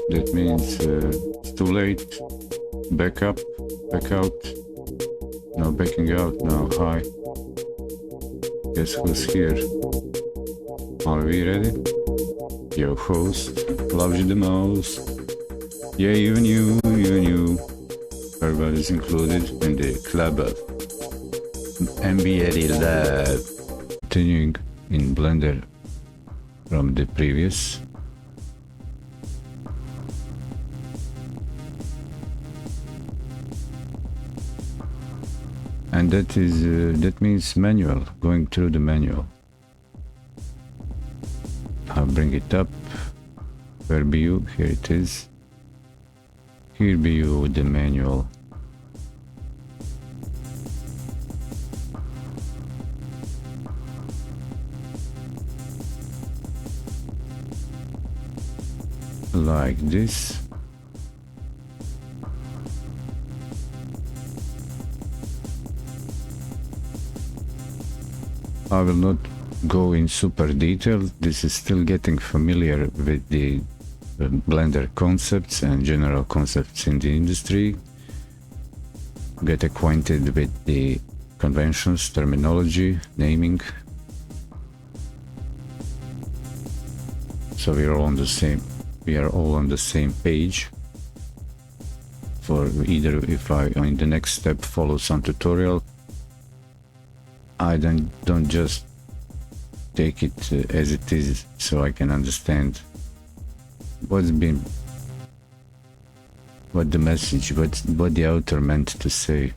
That means it's too late. Back up, back out. No backing out, now hi. Guess who's here? Are we ready? Your host loves you the most. Yeah, even you. Everybody's included in the club of mveddylive. Continuing in Blender from the previous. And that means manual, going through the manual. I'll bring it up. Where be you? Here it is. Here be you with the manual. Like this. I will not go in super detail. This is still getting familiar with the Blender concepts and general concepts in the industry. Get acquainted with the conventions, terminology, naming. So we are all on the same page. For either if I in the next step follow some tutorial, I don't just take it as it is, so I can understand what the message, what the author meant to say.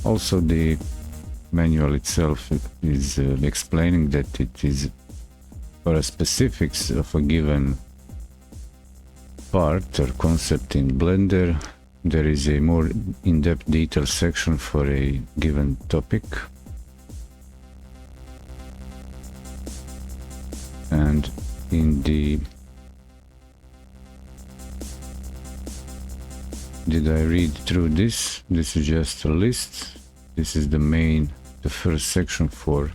Also, the manual itself is explaining that it is for a specifics of a given part or concept in Blender. There is a more in-depth detail section for a given topic, and in the did I read through this? This is just a list. This is the first section for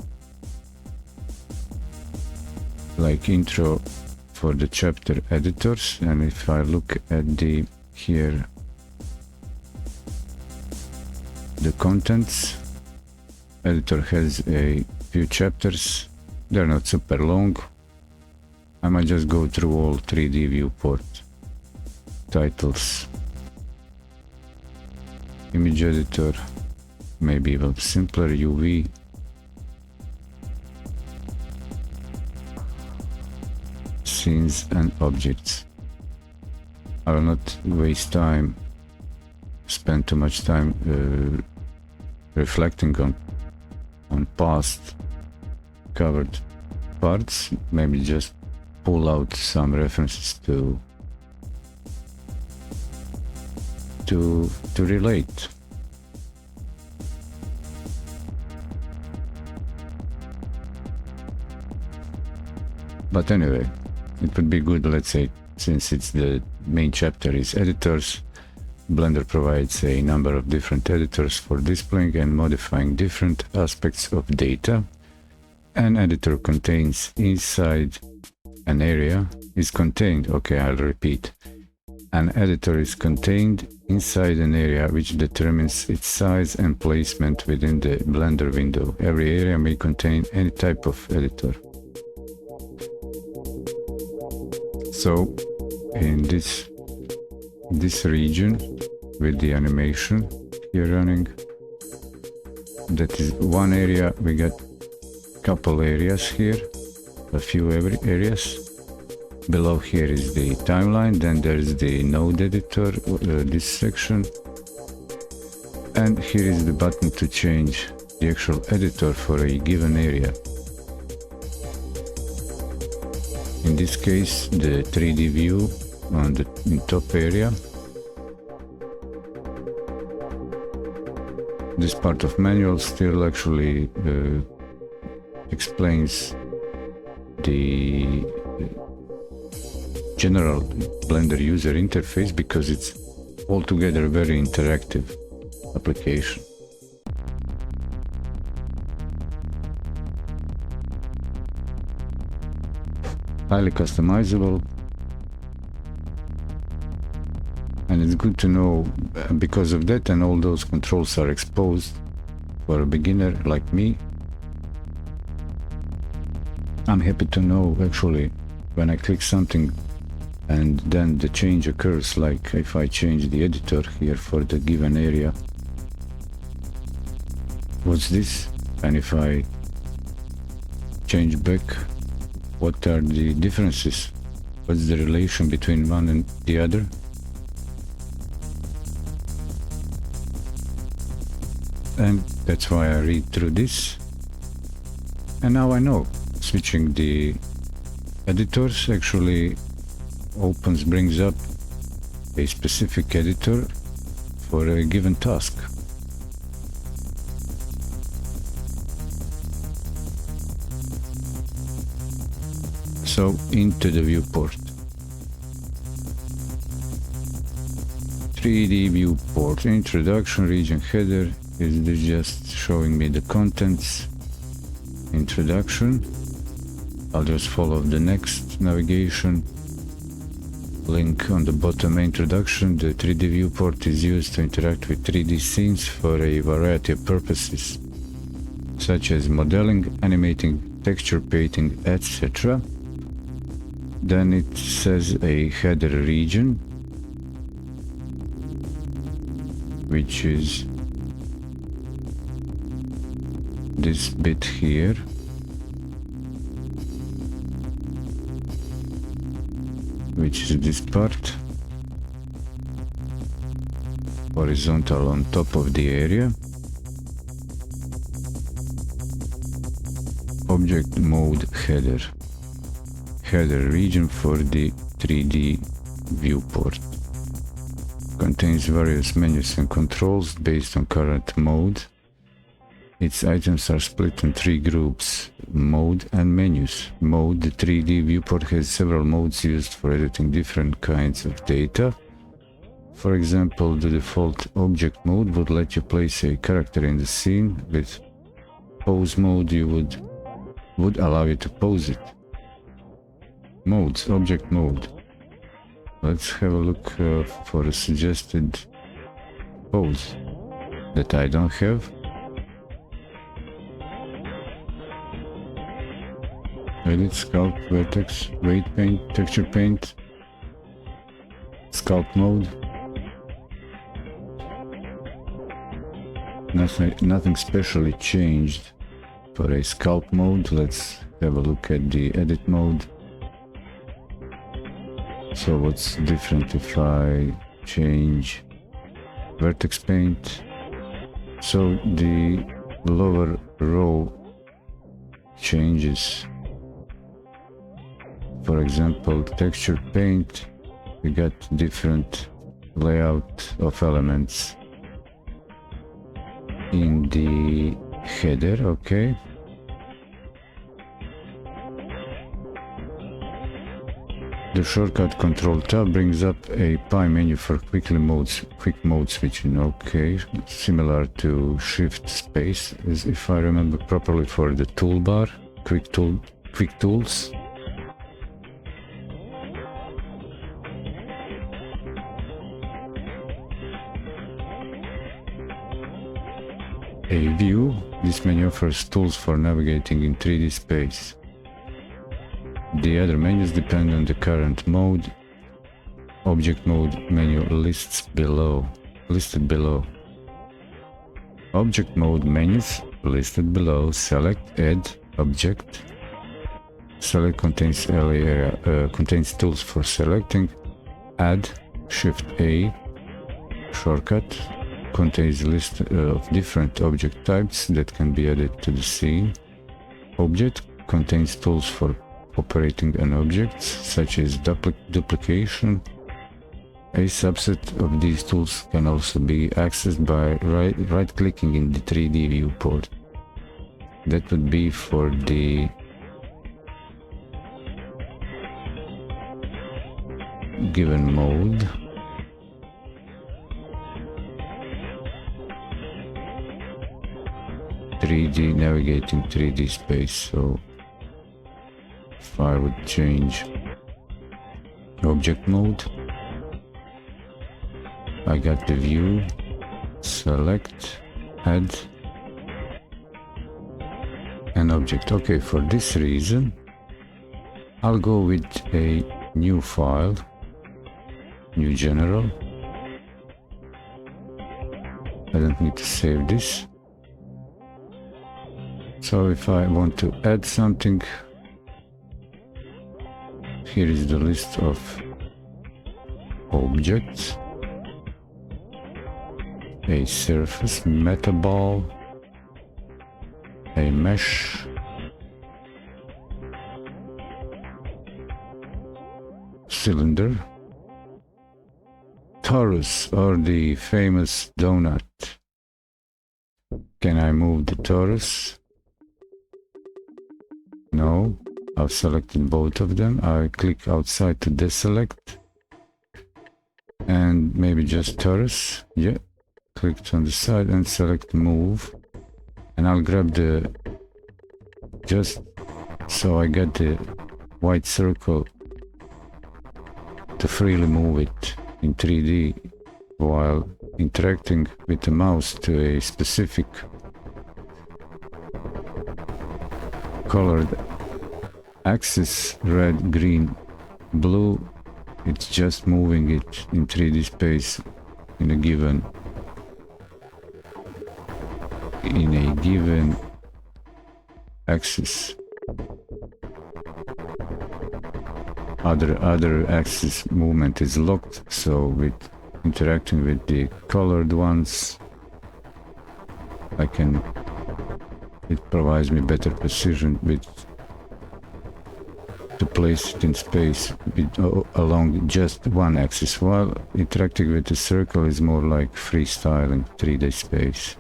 like intro for the chapter editors. And if I look at the here the contents, editor has a few chapters. They're not super long. I might just go through all 3D viewport titles. Image editor, maybe even simpler, UV. Scenes and objects. I will not waste time, spend too much time reflecting on past covered parts. Maybe just pull out some references to relate. But anyway, it would be good, let's say, since it's the main chapter is editors, Blender provides a number of different editors for displaying and modifying different aspects of data. An editor contains inside an area is contained, okay, I'll repeat. An editor is contained inside an area which determines its size and placement within the Blender window. Every area may contain any type of editor. So in this region with the animation here running, that is one area. We got couple areas here, a few areas. Below here is the timeline, then there's the node editor, this section, and here is the button to change the actual editor for a given area. In this case, the 3D view on the top area. This part of manual still actually explains the general Blender user interface, because it's altogether a very interactive application. highly customizable, and it's good to know because of that, and all those controls are exposed for a beginner like me. I'm happy to know actually when I click something and then the change occurs, like if I change the editor here for the given area, what's this? And if I change back, what are the differences? What's the relation between one and the other? And that's why I read through this. And now I know switching the editors actually brings up a specific editor for a given task. So into the viewport. 3D viewport, introduction, region header. Is this just showing me the contents? Introduction. I'll just follow the next navigation. Link on the bottom, introduction. The 3D viewport is used to interact with 3D scenes for a variety of purposes, such as modeling, animating, texture painting, etc. Then it says a header region, which is this bit here. Which is this part, horizontal on top of the area. Object mode header. Header region for the 3D viewport. Contains various menus and controls based on current mode. Its items are split in 3 groups: mode and menus. Mode: the 3D viewport has several modes used for editing different kinds of data. For example, the default object mode would let you place a character in the scene. With pose mode, would allow you to pose it. Modes: object mode. Let's have a look for a suggested pose that I don't have. Edit, sculpt, vertex, weight paint, texture paint, sculpt mode. Nothing specially changed for a sculpt mode. Let's have a look at the edit mode. So what's different if I change vertex paint? So the lower row changes. For example, texture paint, we got different layout of elements in the header, okay. The shortcut Control Tab brings up a pie menu for quick mode switching, okay. Similar to Shift Space, as if I remember properly, for the toolbar, quick tools. A view. This menu offers tools for navigating in 3D space. The other menus depend on the current mode. Object mode menu listed below. Object mode menus listed below. Select, add, object. Select contains area, contains tools for selecting. Add, Shift A. Shortcut contains a list of different object types that can be added to the scene. Object contains tools for operating on objects, such as duplication. A subset of these tools can also be accessed by right-clicking in the 3D viewport. That would be for the given mode. Navigating 3D space. So if I would change object mode, I got the view, select, add an object. Okay, for this reason I'll go with a new file, new general. I don't need to save this. So if I want to add something, here is the list of objects. A surface, metaball, a mesh, cylinder, torus, or the famous donut. Can I move the torus? No, I've selected both of them. I click outside to deselect, and maybe just torus. Yeah, clicked on the side and select move, and I'll grab the, just so I get the white circle to freely move it in 3D while interacting with the mouse to a specific colored axis, red, green, blue. It's just moving it in 3D space in a given axis. Other axis movement is locked, so with interacting with the colored ones, it provides me better precision to place it in space along just one axis, while interacting with the circle is more like freestyling 3D space.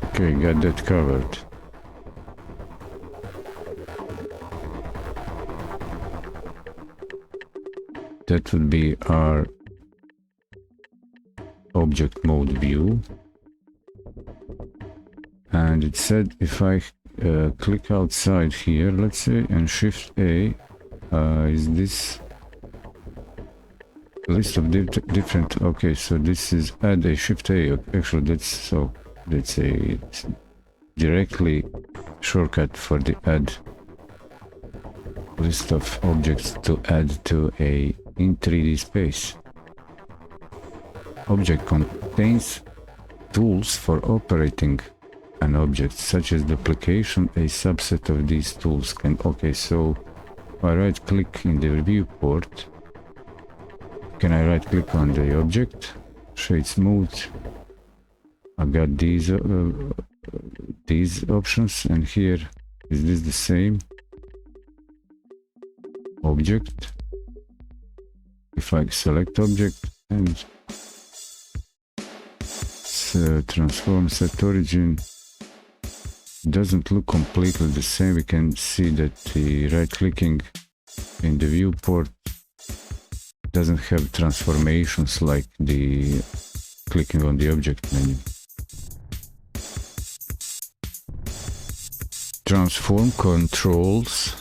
Okay, got that covered. That would be our object mode view. And it said if I click outside here, let's say, and Shift A, is this list of different, okay, so this is add a Shift A, actually that's, so let's say it's directly shortcut for the add list of objects to add to a in 3D space. Object contains tools for operating an object, such as duplication. A subset of these tools can, okay, so if I right click in the viewport, can I right click on the object, shade smooth, I got these options, and here is this the same object. If I select object and transform set origin, doesn't look completely the same. We can see that the right clicking in the viewport doesn't have transformations like the clicking on the object menu. Transform controls.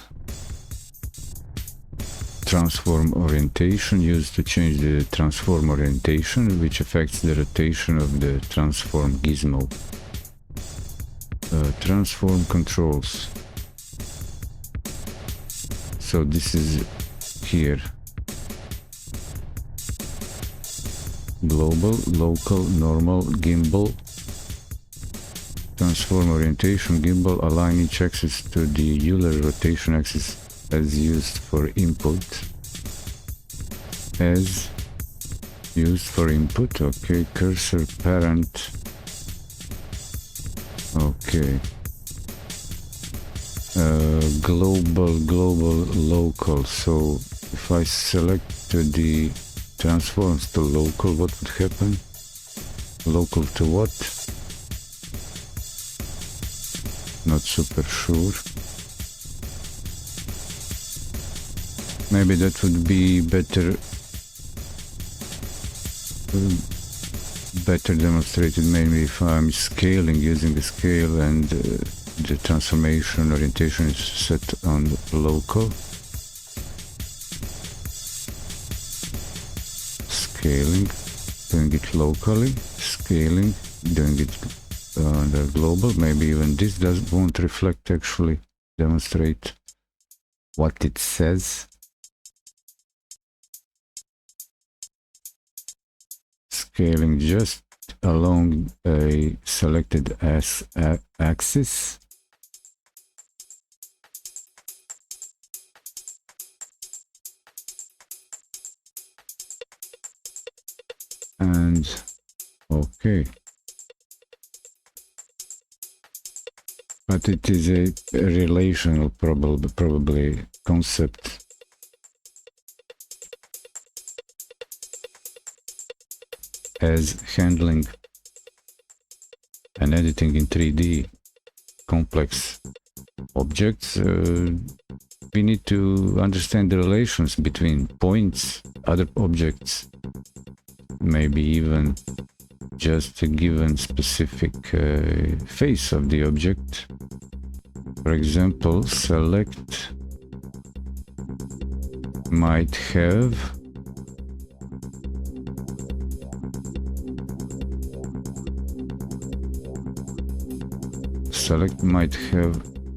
Transform orientation, used to change the transform orientation, which affects the rotation of the transform gizmo. Transform controls. So this is here. Global, local, normal, gimbal. Transform orientation, gimbal, align each axis to the Euler rotation axis as used for input. As used for input, okay. Cursor parent, okay. Global, local. So if I select the transforms to local, what would happen? Local to what? Not super sure. Maybe that would be better demonstrated maybe if I'm scaling, using the scale and the transformation orientation is set on local. Scaling, doing it locally. Scaling, doing it under global. Maybe even this won't reflect, actually demonstrate what it says. Scaling just along a selected axis. And okay. But it is a relational probably concept. As handling and editing in 3D complex objects, we need to understand the relations between points, other objects, maybe even just a given specific face of the object. For example, select might have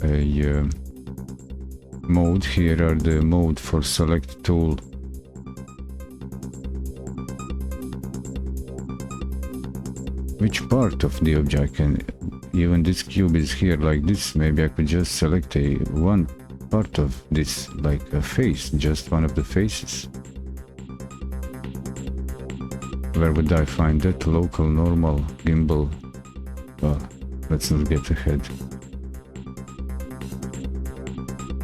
a mode. Here are the mode for select tool. Which part of the object even this cube is here like this, maybe I could just select one part of this, like a face, just one of the faces. Where would I find that? Local, normal, gimbal. Well, let's not get ahead.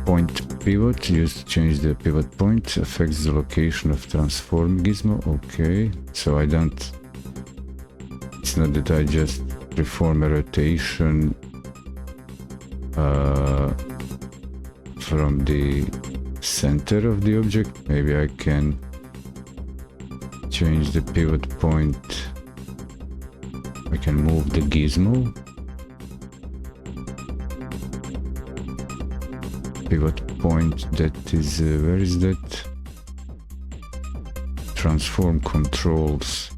Point pivot, used to change the pivot point, affects the location of transform gizmo. Okay, so I don't, it's not that I just perform a rotation from the center of the object. Maybe I can change the pivot point. I can move the gizmo. Pivot point, that is, where is that? Transform controls.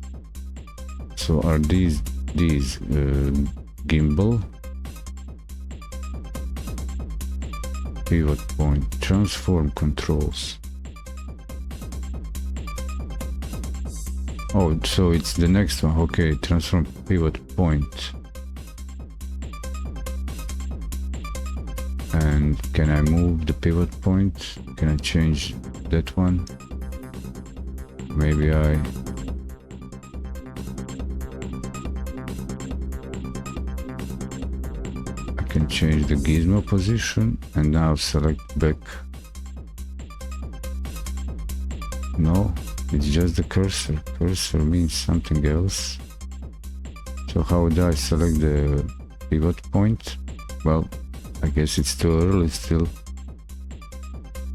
So are these gimbal? Pivot point, transform controls. Oh, so it's the next one. Okay, transform pivot point. And can I move the pivot point? Can I change that one? Maybe I can change the gizmo position and now select back. No, it's just the cursor. Cursor means something else. So how would I select the pivot point? Well, I guess it's too early, still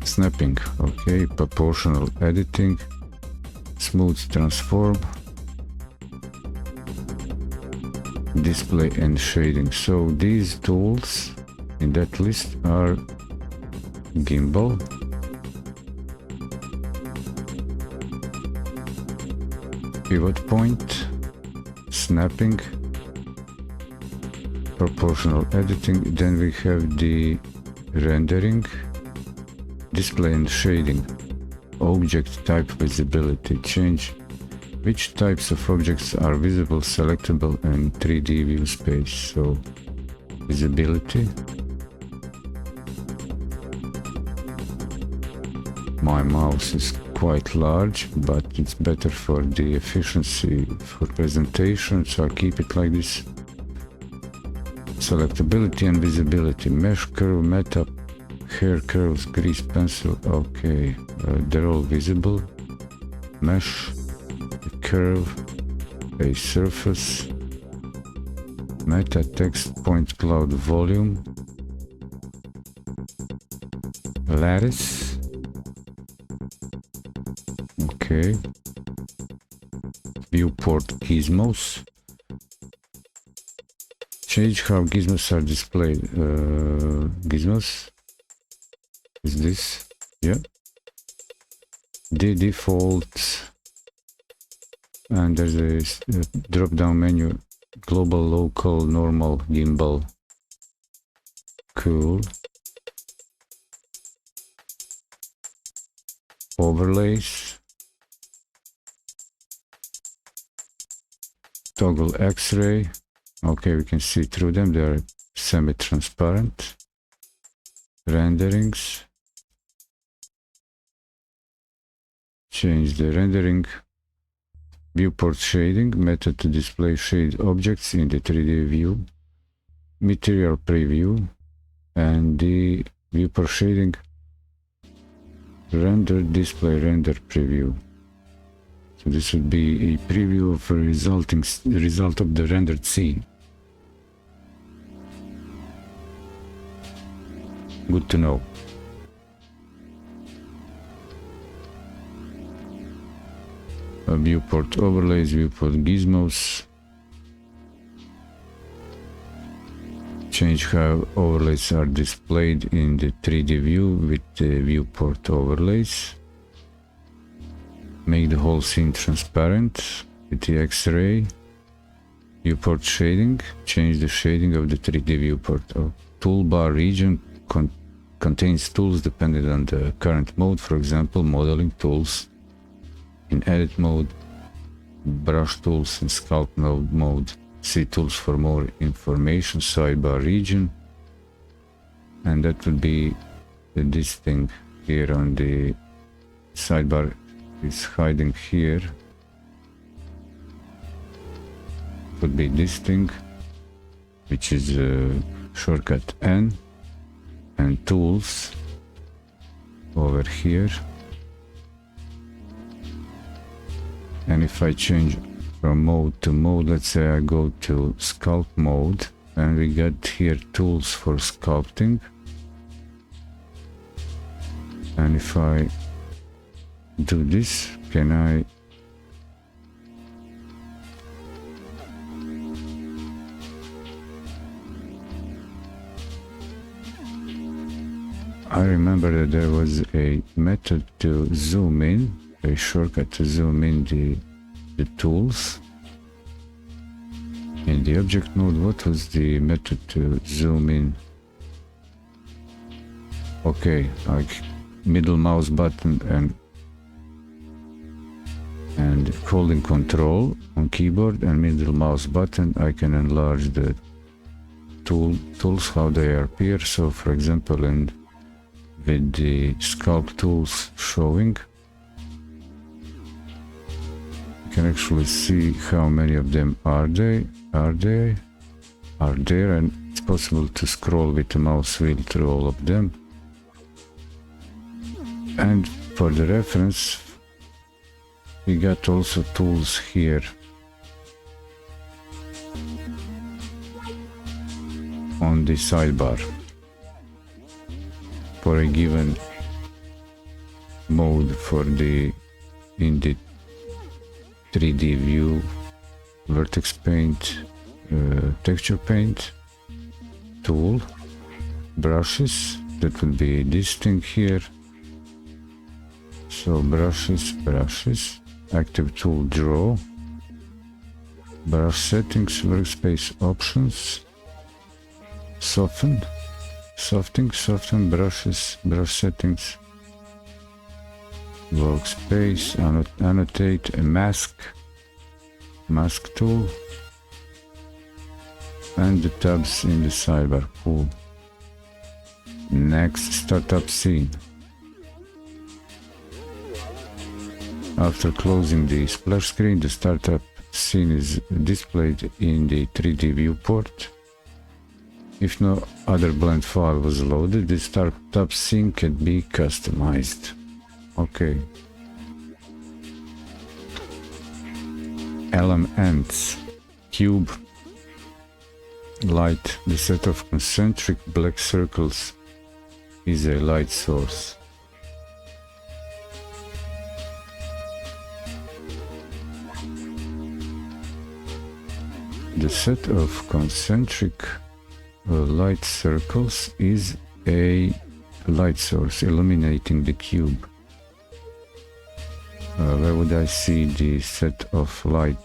snapping. Okay, proportional editing, smooth transform, display and shading. So these tools in that list are gimbal, pivot point, snapping, proportional editing. Then we have the rendering, display and shading, object type visibility, change which types of objects are visible, selectable in 3D view space. So visibility. My mouse is quite large, but it's better for the efficiency for presentation, so I'll keep it like this. Selectability and visibility, mesh, curve, meta, hair curves, grease, pencil. Okay, they're all visible. Mesh, curve, a surface, meta, text, point, cloud, volume, lattice. Okay, viewport gizmos, Change how gizmos are displayed. Gizmos is this? Yeah. The default, and there's a drop down menu: global, local, normal, gimbal. Cool. Overlays. Toggle X-ray. Okay, we can see through them. They are semi-transparent. Renderings. Change the rendering. Viewport shading, method to display shade objects in the 3D view. Material preview. And the viewport shading. Render display render preview. So this would be a preview of a result of the rendered scene. Good to know. Viewport overlays, viewport gizmos. Change how overlays are displayed in the 3D view with the viewport overlays. Make the whole scene transparent with the X-ray. Viewport shading. Change the shading of the 3D viewport. Toolbar region contains tools dependent on the current mode. For example, modeling tools in edit mode, brush tools in sculpt mode. See tools for more information. Sidebar region, and that would be this thing here on the sidebar is hiding here. Would be this thing, which is shortcut N, and tools over here. And if I change from mode to mode, let's say I go to sculpt mode, and we get here tools for sculpting. And if I do this, can I remember that there was a method to zoom in, a shortcut to zoom in the tools. In the object mode, what was the method to zoom in? Okay, like middle mouse button and holding control on keyboard and middle mouse button, I can enlarge the tools how they appear. So for example, with the sculpt tools showing, you can actually see how many of them are there, and it's possible to scroll with the mouse wheel through all of them. And for the reference, we got also tools here on the sidebar for a given mode. For in the 3D view, vertex paint, texture paint, tool, brushes, that would be this thing here. So brushes, active tool, draw, brush settings, workspace options, soften, brushes, brush settings, workspace, annotate, a mask tool, and the tabs in the sidebar. Cool. Next, startup scene. After closing the splash screen, the startup scene is displayed in the 3D viewport. If no other blend file was loaded, the startup scene can be customized. Okay. Elements. Cube. Light. The set of concentric black circles is a light source. The set of concentric light circles is a light source illuminating the cube. Where would I see the set of light?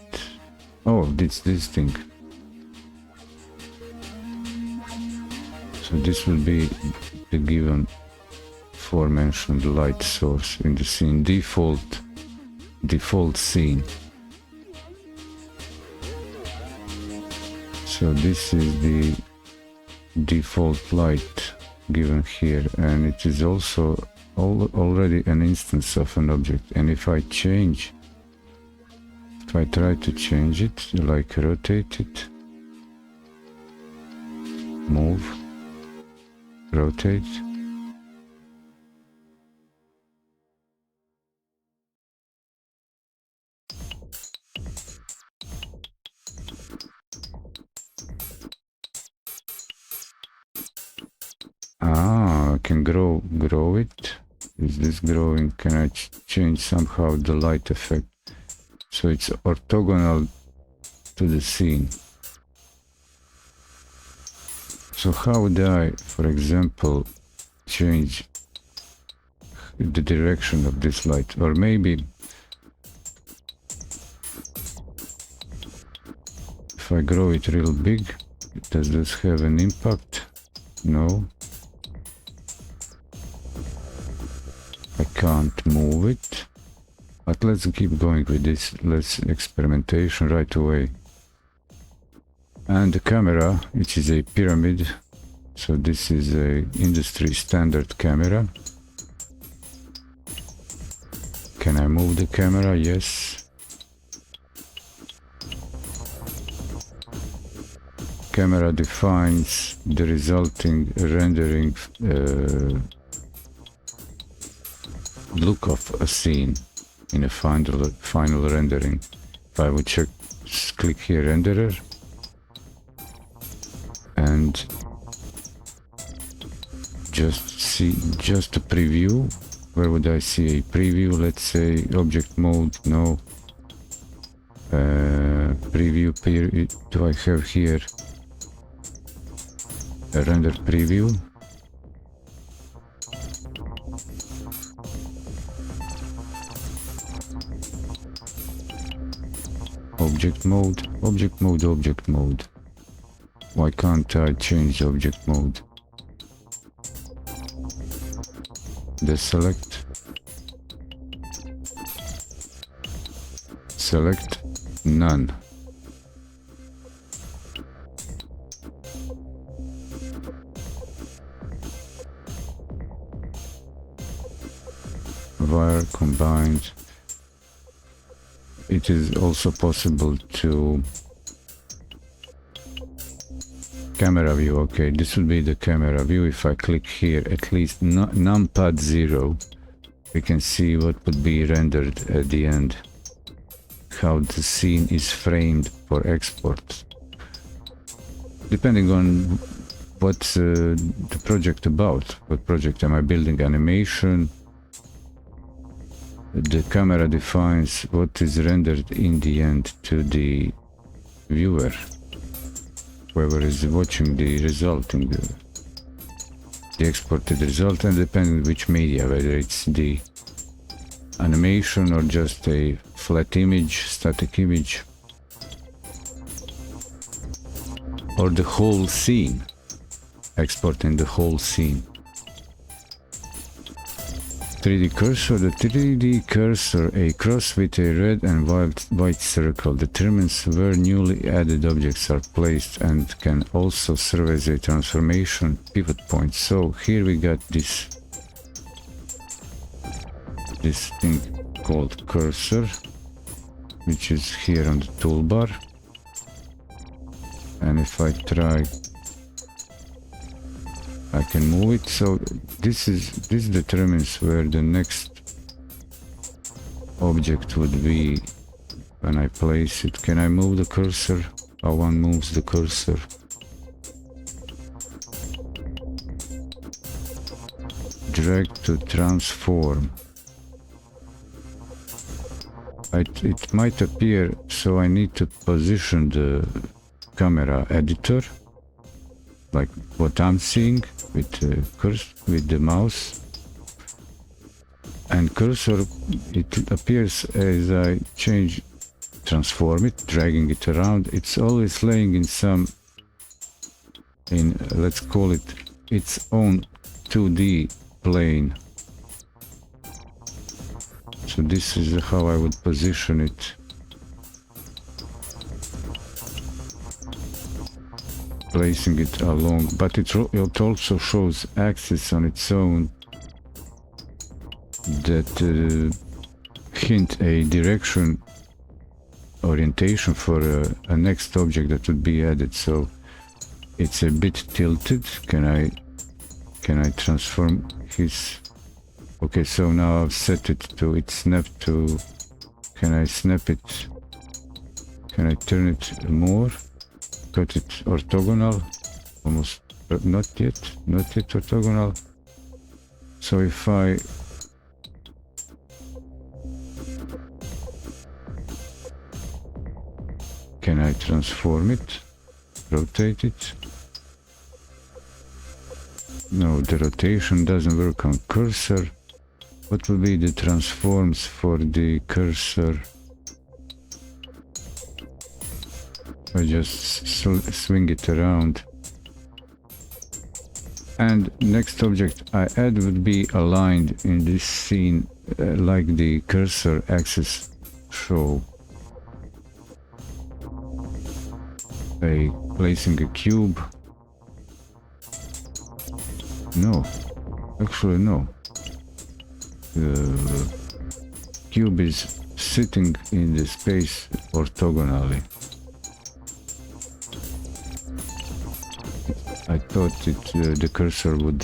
Oh, this thing. So this will be the given aforementioned light source in the scene, default scene. So this is the default light given here, and it is also already an instance of an object. And if I try to change it, like rotate it, move, rotate, I can grow it. Is this growing? Can I change somehow the light effect so it's orthogonal to the scene? So how would I, for example, change the direction of this light? Or maybe if I grow it real big, does this have an impact? No. I can't move it, but let's keep going with this. Let's experimentation right away. And the camera, which is a pyramid, so this is a industry standard camera. Can I move the camera? Yes. Camera defines the resulting rendering look of a scene in a final rendering. If I would click here, renderer, and just a preview. Where would I see a preview? Let's say object mode, no. Preview period, do I have here a render preview? Object mode, object mode, object mode. Why can't I change object mode? Deselect. Select none. Wire combined. It is also possible to camera view. Okay, this will be the camera view. If I click here, at least numpad 0, we can see what would be rendered at the end, how the scene is framed for export. Depending on what's the project about. What project am I building? Animation. The camera defines what is rendered in the end to the viewer, whoever is watching the resulting, the exported result, and depending which media, whether it's the animation or just a flat image, static image, or the whole scene, exporting the whole scene. 3D cursor. The 3D cursor, a cross with a red and white circle, determines where newly added objects are placed and can also serve as a transformation pivot point. So here we got this thing called cursor, which is here on the toolbar. And if I try, I can move it. So this determines where the next object would be when I place it. Can I move the cursor? How one moves the cursor? Drag to transform. It might appear, so I need to position camera editor, like what I'm seeing with the mouse. And cursor, it appears as I transform it, dragging it around. It's always laying in let's call it its own 2D plane. So this is how I would position it. Placing it along, but it also shows axis on its own that hint a direction orientation for a next object that would be added. So it's a bit tilted. Can I transform his? Okay, so now I've set it to its snap to. Can I snap it? Can I turn it more? Cut it orthogonal? Almost, not yet orthogonal. So if I can I transform it? Rotate it? No, the rotation doesn't work on cursor. What will be the transforms for the cursor? I just swing it around. And next object I add would be aligned in this scene like the cursor axis show. By placing a cube. No, actually no. The cube is sitting in the space orthogonally. I thought the cursor would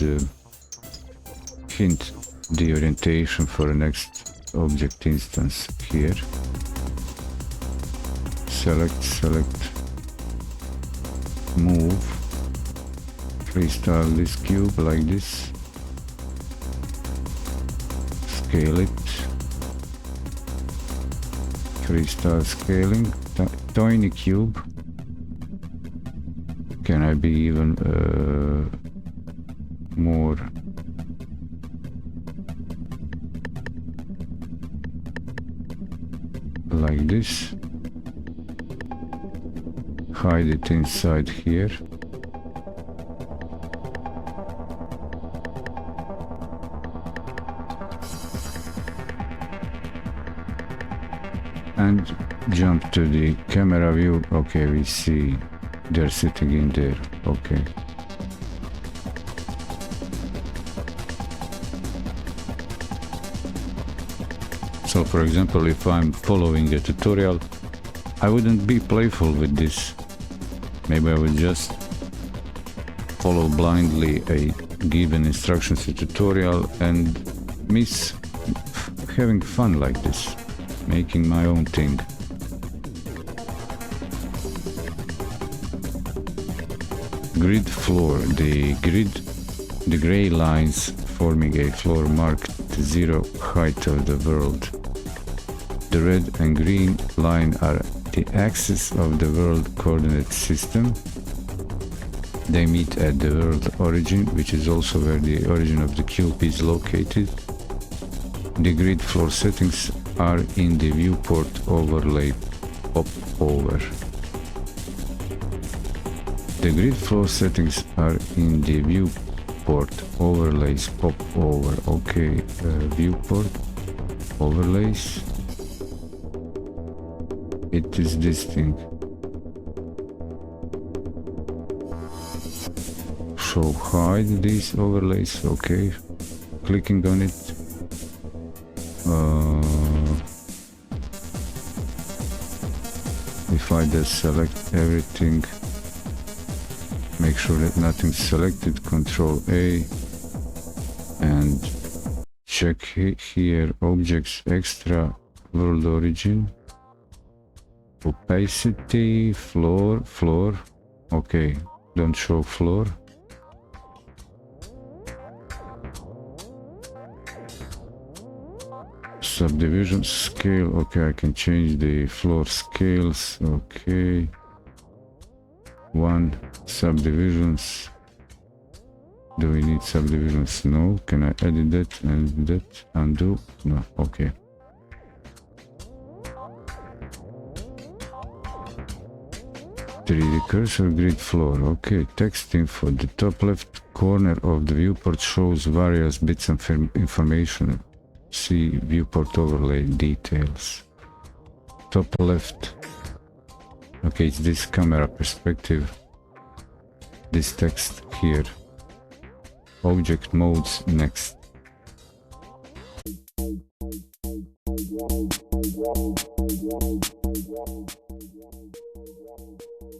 hint the orientation for the next object instance here. Select, move, freestyle this cube like this, scale it, freestyle scaling, tiny cube. Can I be even more? Like this. Hide it inside here. And jump to the camera view. Okay, we see they're sitting in there. Okay. So for example, if I'm following a tutorial, I wouldn't be playful with this. Maybe I would just follow blindly a given instructions to tutorial and miss having fun like this, making my own thing. Grid floor. The gray lines forming a floor mark the zero height of the world. The red and green line are the axis of the world coordinate system. They meet at the world origin, which is also where the origin of the cube is located. The grid floor settings are in the viewport overlay popover. The grid floor settings are in the viewport overlays popover. Okay, viewport overlays. It is this thing. Show hide these overlays. Okay, clicking on it. If I just select everything, make sure that nothing's selected, Control A, and check here, objects, extra, world origin, opacity, floor, okay, don't show floor. Subdivision scale, okay, I can change the floor scales, okay. 1 subdivisions. Do we need subdivisions? No. Can I edit that and that? Undo? No. Okay. The cursor grid floor. Okay, text info. The top left corner of the viewport shows various bits of information. See viewport overlay details. Top left. Okay, it's this camera perspective. This text here. Object modes next.